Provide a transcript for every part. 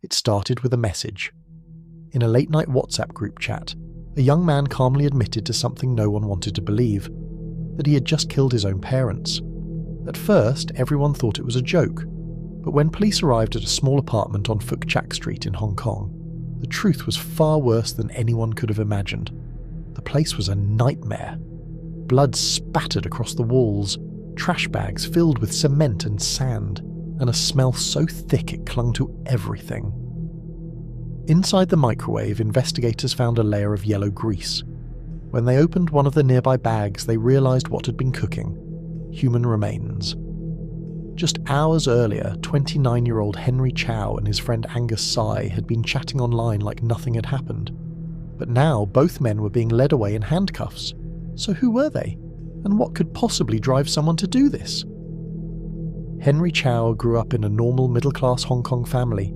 It started with a message. In a late-night WhatsApp group chat, a young man calmly admitted to something no one wanted to believe, that he had just killed his own parents. At first, everyone thought it was a joke, but when police arrived at a small apartment on Phuc Chak Street in Hong Kong, the truth was far worse than anyone could have imagined. The place was a nightmare. Blood spattered across the walls, trash bags filled with cement and sand, and a smell so thick it clung to everything. Inside the microwave, investigators found a layer of yellow grease. When they opened one of the nearby bags, they realised what had been cooking: human remains. Just hours earlier, 29-year-old Henry Chow and his friend Angus Tsai had been chatting online like nothing had happened. But now both men were being led away in handcuffs. So who were they? And what could possibly drive someone to do this? Henry Chow grew up in a normal middle-class Hong Kong family.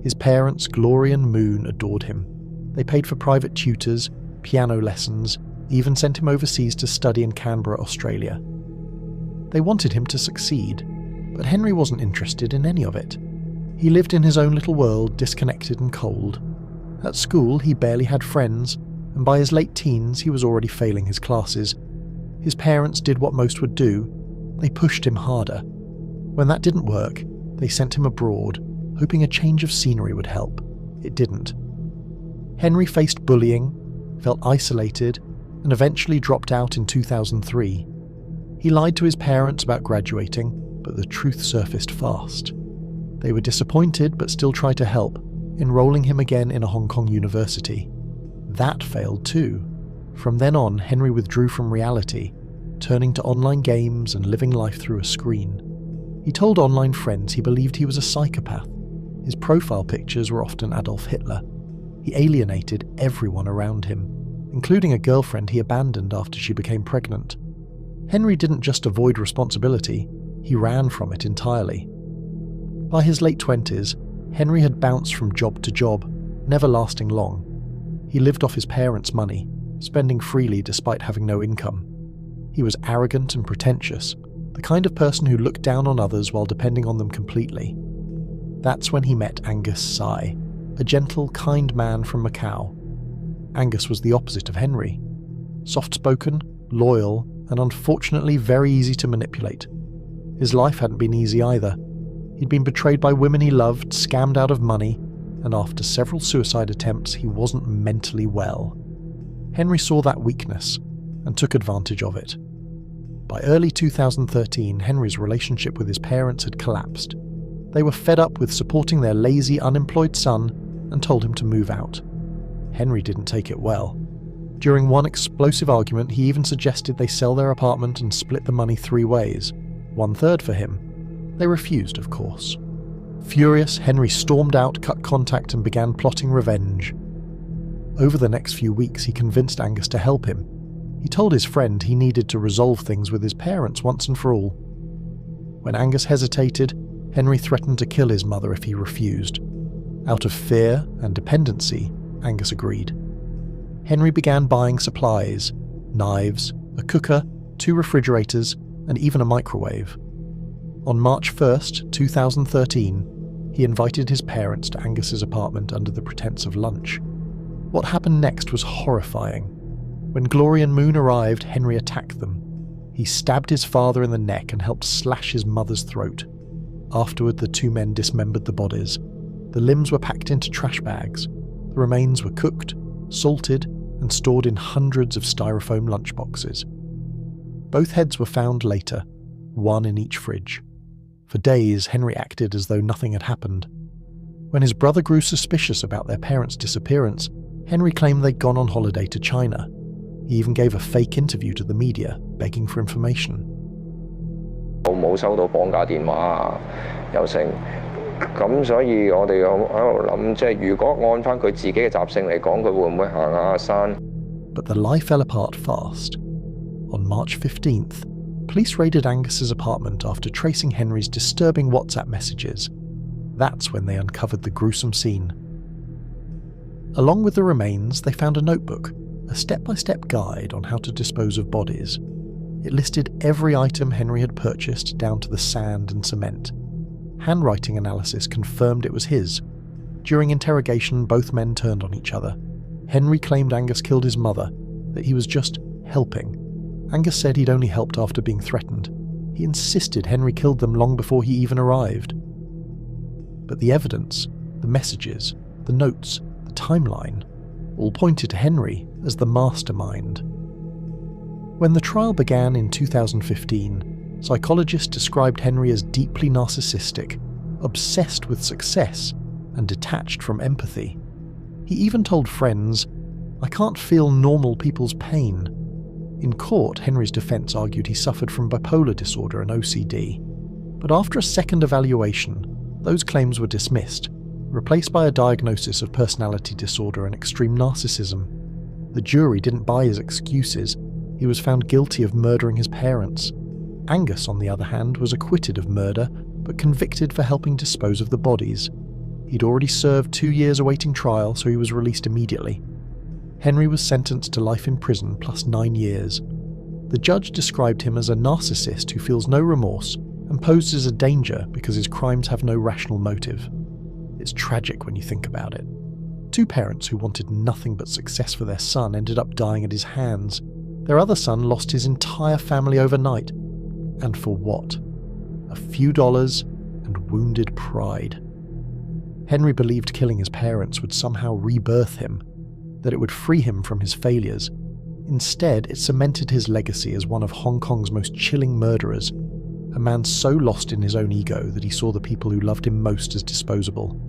His parents, Glory and Moon, adored him. They paid for private tutors, piano lessons, even sent him overseas to study in Canberra, Australia. They wanted him to succeed, but Henry wasn't interested in any of it. He lived in his own little world, disconnected and cold. At school, he barely had friends, and by his late teens, he was already failing his classes. His parents did what most would do. They pushed him harder. When that didn't work, they sent him abroad, hoping a change of scenery would help. It didn't. Henry faced bullying, felt isolated, and eventually dropped out in 2003. He lied to his parents about graduating, but the truth surfaced fast. They were disappointed but still tried to help, enrolling him again in a Hong Kong university. That failed too. From then on, Henry withdrew from reality, turning to online games and living life through a screen. He told online friends he believed he was a psychopath. His profile pictures were often Adolf Hitler. He alienated everyone around him, including a girlfriend he abandoned after she became pregnant. Henry didn't just avoid responsibility, he ran from it entirely. By his late 20s, Henry had bounced from job to job, never lasting long. He lived off his parents' money, spending freely despite having no income. He was arrogant and pretentious, the kind of person who looked down on others while depending on them completely. That's when he met Angus Tsai, a gentle, kind man from Macau. Angus was the opposite of Henry. Soft-spoken, loyal, and unfortunately very easy to manipulate. His life hadn't been easy either. He'd been betrayed by women he loved, scammed out of money, and after several suicide attempts, he wasn't mentally well. Henry saw that weakness and took advantage of it. By early 2013, Henry's relationship with his parents had collapsed. They were fed up with supporting their lazy, unemployed son and told him to move out. Henry didn't take it well. During one explosive argument, he even suggested they sell their apartment and split the money 3 ways, 1/3 for him. They refused, of course. Furious, Henry stormed out, cut contact, and began plotting revenge. Over the next few weeks, he convinced Angus to help him. He told his friend he needed to resolve things with his parents once and for all. When Angus hesitated, Henry threatened to kill his mother if he refused. Out of fear and dependency, Angus agreed. Henry began buying supplies: knives, a cooker, 2 refrigerators, and even a microwave. On March 1st, 2013, he invited his parents to Angus's apartment under the pretense of lunch. What happened next was horrifying. When Glory and Moon arrived, Henry attacked them. He stabbed his father in the neck and helped slash his mother's throat. Afterward, the 2 men dismembered the bodies. The limbs were packed into trash bags. The remains were cooked, salted, and stored in hundreds of styrofoam lunchboxes. Both heads were found later, one in each fridge. For days, Henry acted as though nothing had happened. When his brother grew suspicious about their parents' disappearance, Henry claimed they'd gone on holiday to China. He even gave a fake interview to the media, begging for information. 我冇收到綁架電話啊，又成咁，所以我哋喺度諗，即係如果按翻佢自己嘅習性嚟講，佢會唔會行下山？ But the lie fell apart fast. On March 15th, police raided Angus's apartment after tracing Henry's disturbing WhatsApp messages. That's when they uncovered the gruesome scene. Along with the remains, they found a notebook, a step-by-step guide on how to dispose of bodies. It listed every item Henry had purchased down to the sand and cement. Handwriting analysis confirmed it was his. During interrogation, both men turned on each other. Henry claimed Angus killed his mother, that he was just helping. Angus said he'd only helped after being threatened. He insisted Henry killed them long before he even arrived. But the evidence, the messages, the notes, the timeline, all pointed to Henry as the mastermind. When the trial began in 2015, psychologists described Henry as deeply narcissistic, obsessed with success, and detached from empathy. He even told friends, "I can't feel normal people's pain." In court, Henry's defense argued he suffered from bipolar disorder and OCD. But after a second evaluation, those claims were dismissed, replaced by a diagnosis of personality disorder and extreme narcissism. The jury didn't buy his excuses. He was found guilty of murdering his parents. Angus, on the other hand, was acquitted of murder, but convicted for helping dispose of the bodies. He'd already served 2 years awaiting trial, so he was released immediately. Henry was sentenced to life in prison plus 9 years. The judge described him as a narcissist who feels no remorse and poses a danger because his crimes have no rational motive. It's tragic when you think about it. 2 parents who wanted nothing but success for their son ended up dying at his hands. Their other son lost his entire family overnight. And for what? A few dollars and wounded pride. Henry believed killing his parents would somehow rebirth him, that it would free him from his failures. Instead, it cemented his legacy as one of Hong Kong's most chilling murderers, a man so lost in his own ego that he saw the people who loved him most as disposable.